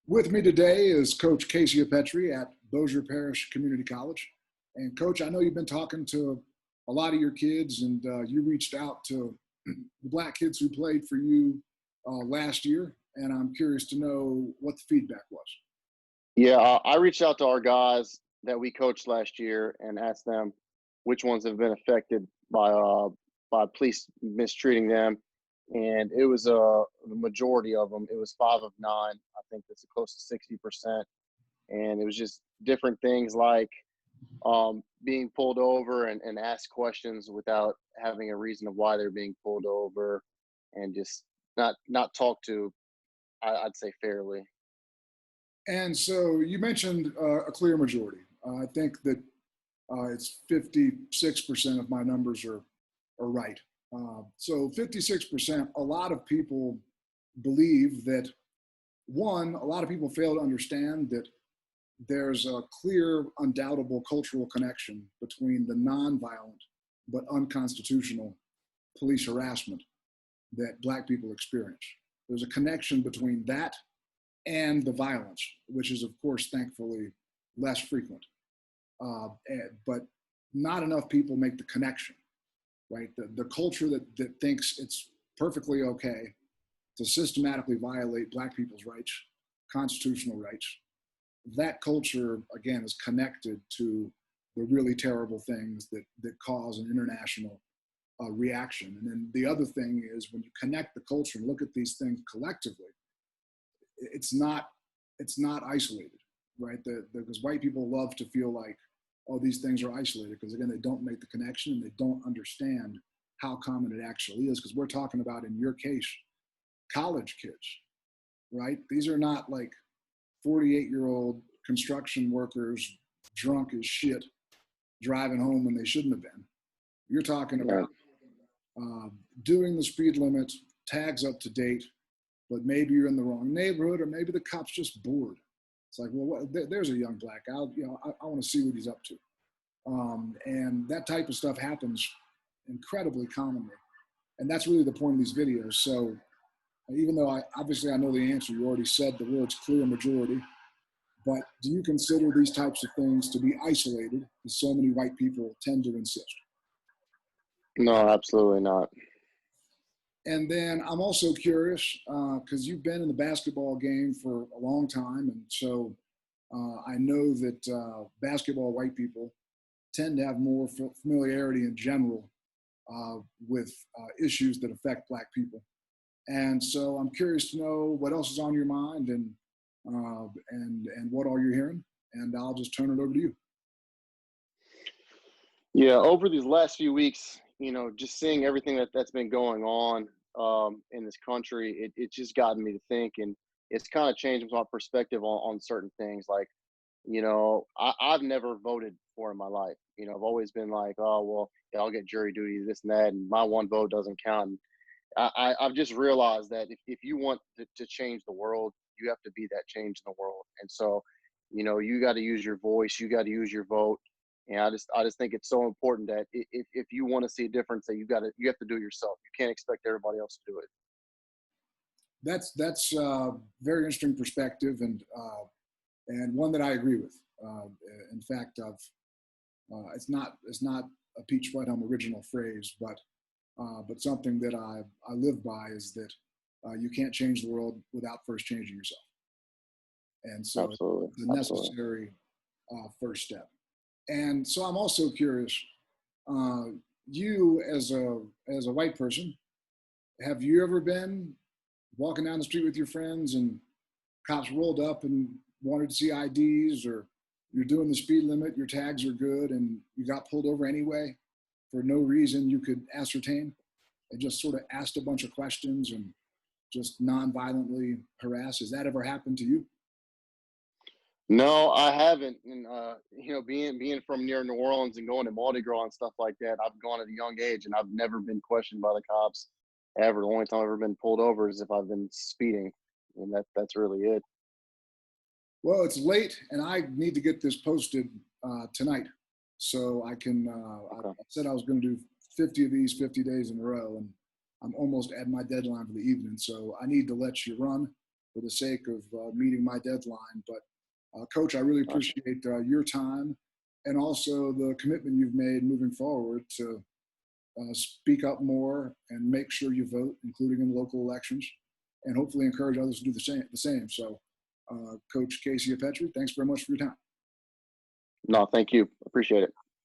With me today is Coach Casey Apetrei at Bossier Parish Community College. And Coach, I know you've been talking to a lot of your kids, and you reached out to the black kids who played for you last year. And I'm curious to know what the feedback was. Yeah, I reached out to our guys that we coached last year and asked them which ones have been affected by police mistreating them, and it was the majority of them. It was 5 of 9. I think that's close to 60%, and it was just different things like being pulled over and asked questions without having a reason of why they're being pulled over, and just not talked to. I'd say fairly. And so you mentioned a clear majority. I think that it's 56% of my numbers are right. So 56%, a lot of people believe that, one, a lot of people fail to understand that there's a clear, undoubtable cultural connection between the nonviolent but unconstitutional police harassment that Black people experience. There's a connection between that and the violence, which is, of course, thankfully less frequent. But not enough people make the connection, right? The culture that thinks it's perfectly okay to systematically violate Black people's rights, constitutional rights, that culture, again, is connected to the really terrible things that cause an international reaction. And then the other thing is, when you connect the culture and look at these things collectively, it's not isolated, right? Because white people love to feel like, oh, these things are isolated, because again, they don't make the connection and they don't understand how common it actually is. Because we're talking about, in your case, college kids, right? These are not like 48-year-old construction workers drunk as shit driving home when they shouldn't have been. You're talking about doing the speed limit, tags up to date, but maybe you're in the wrong neighborhood, or maybe the cop's just bored. It's like, well, there's a young black guy. I want to see what he's up to. And that type of stuff happens incredibly commonly. And that's really the point of these videos. So even though I know the answer, you already said the words clear majority, but do you consider these types of things to be isolated, as so many white people tend to insist? No, absolutely not. And then I'm also curious, because you've been in the basketball game for a long time, and so I know that basketball white people tend to have more familiarity in general with issues that affect Black people. And so I'm curious to know what else is on your mind and what all you're hearing. And I'll just turn it over to you. Yeah, over these last few weeks, just seeing everything that's been going on in this country, it just gotten me to think, and it's kind of changed my perspective on certain things. Like, I've never voted for in my life. I've always been like, oh, well, yeah, I'll get jury duty, this and that, and my one vote doesn't count. And I've just realized that if you want to change the world, you have to be that change in the world. And so, you got to use your voice, you got to use your vote. And I just think it's so important that if you want to see a difference, that you have to do it yourself. You can't expect everybody else to do it. That's very interesting perspective, and one that I agree with. In fact, it's not a Peach White Home original phrase, but something that I live by is that you can't change the world without first changing yourself. And so Absolutely. it's a necessary first step. And so I'm also curious, you as a white person, have you ever been walking down the street with your friends and cops rolled up and wanted to see IDs, or you're doing the speed limit, your tags are good, and you got pulled over anyway for no reason you could ascertain, and just sort of asked a bunch of questions and just non-violently harassed? Has that ever happened to you? No, I haven't. And being from near New Orleans and going to Mardi Gras and stuff like that, I've gone at a young age, and I've never been questioned by the cops ever. The only time I've ever been pulled over is if I've been speeding, and that's really it. Well, it's late, and I need to get this posted tonight, so I can. Okay. I said I was going to do 50 of these 50 days in a row, and I'm almost at my deadline for the evening, so I need to let you run. for the sake of meeting my deadline. But Coach, I really appreciate your time and also the commitment you've made moving forward to speak up more and make sure you vote, including in local elections, and hopefully encourage others to do the same. So, Coach Casey Apetrei, thanks very much for your time. No, thank you. Appreciate it.